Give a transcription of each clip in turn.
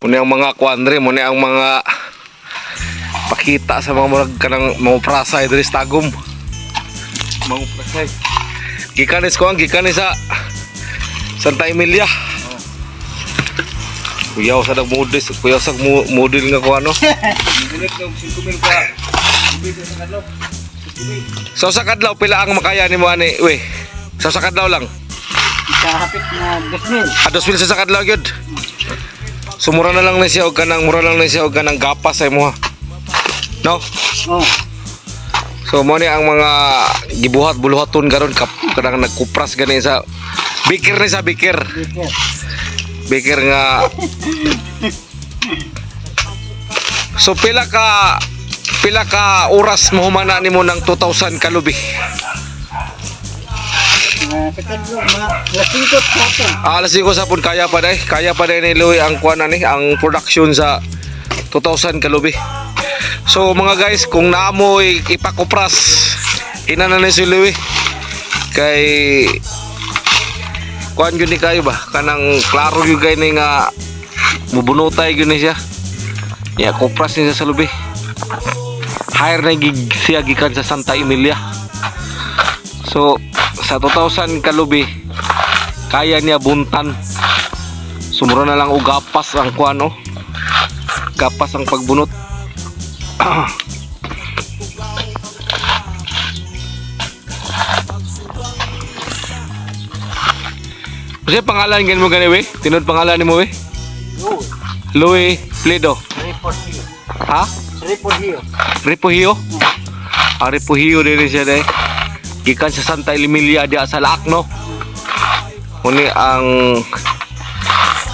Muna ang mga kuandre, muna ang mga pakita sa mga murag kanang mga prasay diri sa tagom. Mga prasay. Gikanis ko ang gikanis sa Santa Emilia. Kuyaw sa nagmodis, kuyaw sa model nga ko ano. Minit ng 5,000 ka. So sa kadlaw pila ang makaya nimo ani, we? Sa kadlaw lang. Kahapit na 2,000. 2,000 sa kadlaw gyud. So mura na lang na siya og kanang gapas sa imo ha. No? Oh. So mo ni ang mga gibuhat buluhaton karon kanang nagkupras gani sa bikir ni sa bikir. Bikir nga. So pila ka oras mo humana nimo ng 2,000 kalubi? Katadlo mga lasingkot hapon. Alas 5 sa pun kaya pa day ni Louie ang kuan ani ang production sa 2,000 kalubi. So mga guys, kung naamoy ipakupras ina na ni si Louie kay kuan gyud ni kayo ba kanang klaro gyud kay ni nga mubunotay gyud ni siya. Ya kupras ni sa lubi. Hire na siya gikan sa Santa Emilia. So sa 2,000 kalubi kaya niya buntan. Sumura na lang og gapas ang kuan oh. Gapas ang pagbunot. Kasi pangalan gan mo gani we? Tinod pangalan nimo we? Louie Pledo. Repogio. Ha? Repogio. Repogio? Repogio din siya day. Gikan sa Santa Emilia dia sa Laak no. Kuni ang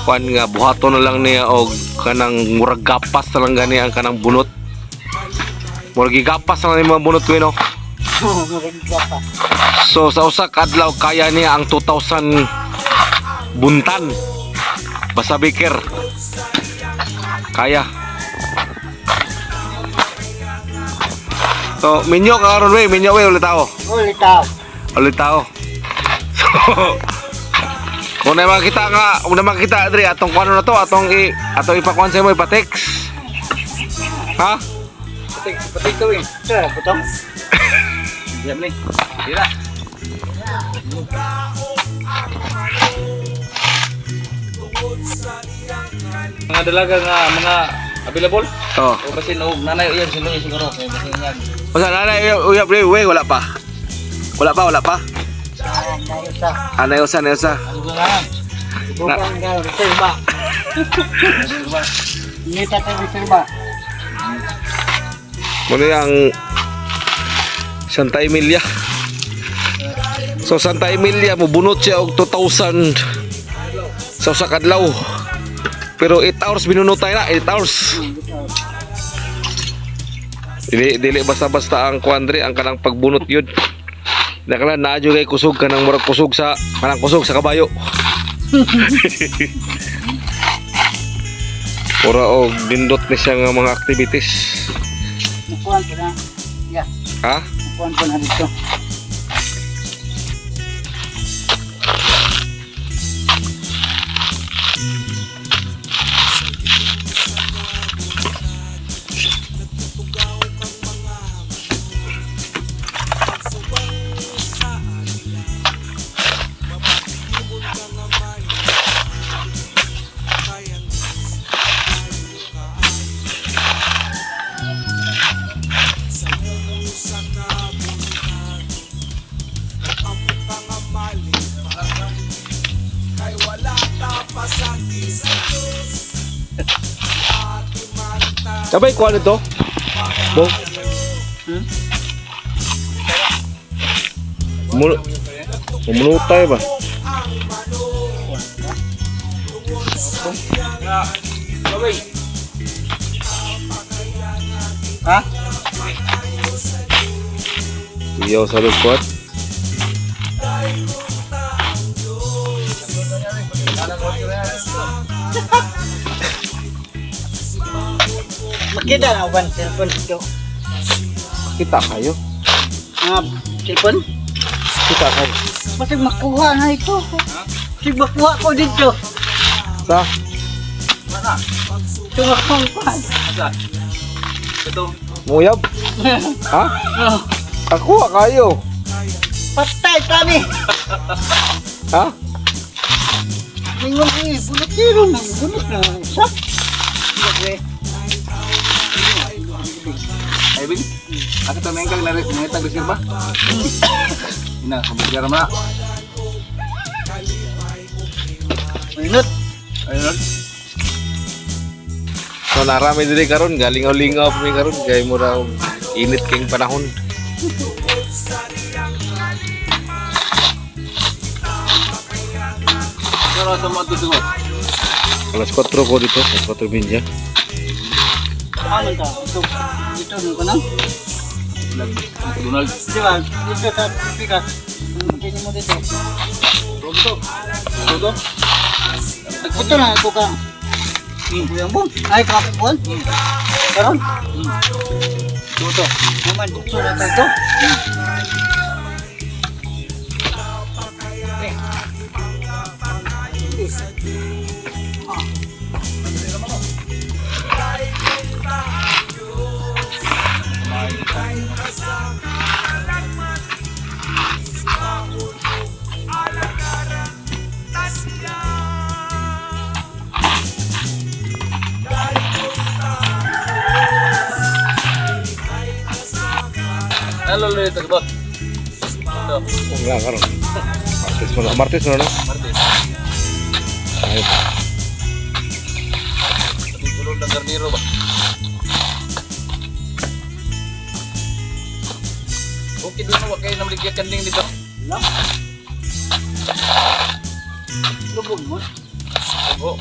kuan nga buhaton na lang niya og kanang murag gapas na lang gani ang kanang bunot. Murag gapas na lang mga bunot ko no. So sa usa ka adlaw kaya niya ang 2,000 buntan. Basta bikir. Kaya. So minyo karon we, minyo we ulit tao. Ulit tao. So kung na makita diri atong kuno na to, atong ipakuan sa mo ipa-text. Ha? Patik ko eh. Sir, putong. Diyan ni. Dira. Mga dalaga nga mga available? Oh. O kasi nanay uyan sino siguro kay masingan. Basta nanay uyab we wala pa. Wala pa. Anay usa. Ano lang? Bukan daw reserva. Ini tatay reserva. Muna ang Santa Emilia. So Santa Emilia mubunot siya og 2,000 sa usa ka adlaw. Pero 8 hours binunotay na, 8 hours. Dili basta-basta ang kuandre ang kanang pagbunot yun. Nakala naadyo kay kusog kanang murag kusog sa kabayo. Ora og dindot ni siya nga mga activities. Mukuan ko na. Yeah. Ha? Mukuan ko na dito. Sabay kuan ito? Bo. Umunutay ba? Ha? Iyaw sa kuat. Makita na ba cellphone dito? Kita kayo. Cellphone? Kita kayo. Masig makuha na ito. Masig makuha ko dito. Sa? na. Tunga kong kuhan. Asa? Ito. Muyab. Ha? Ako kayo. Patay kami. Ha? Mingon eh, bunot tiro na. Bunot na. Sa? Okay. Ay, Bin. Ako tamang kang narit mo itag reserva. Ina, kumbigar mo na. Minut. Ayun. So narami diri karon galingaw-lingaw mi karon kay mura init king panahon. Pero sa mga tutungo. Alas 4 ko dito, alas 4 binja. Ano ka? Ito nung ka na? Donald. Di ba? Dito sa pikas. Hindi mo dito. Rodo. Rodo. Ito na ito ka. Kuya mo. Ay, kapon. Karon. Ito. Naman dito na ito. Halo Lito, bot. Ito. Nga karon. Martes mo na. Martes. Ayun. Tulog ng garniro ba? Okay doon wag kayo namligyan kanding dito. Lang. Lubog mo. Oo.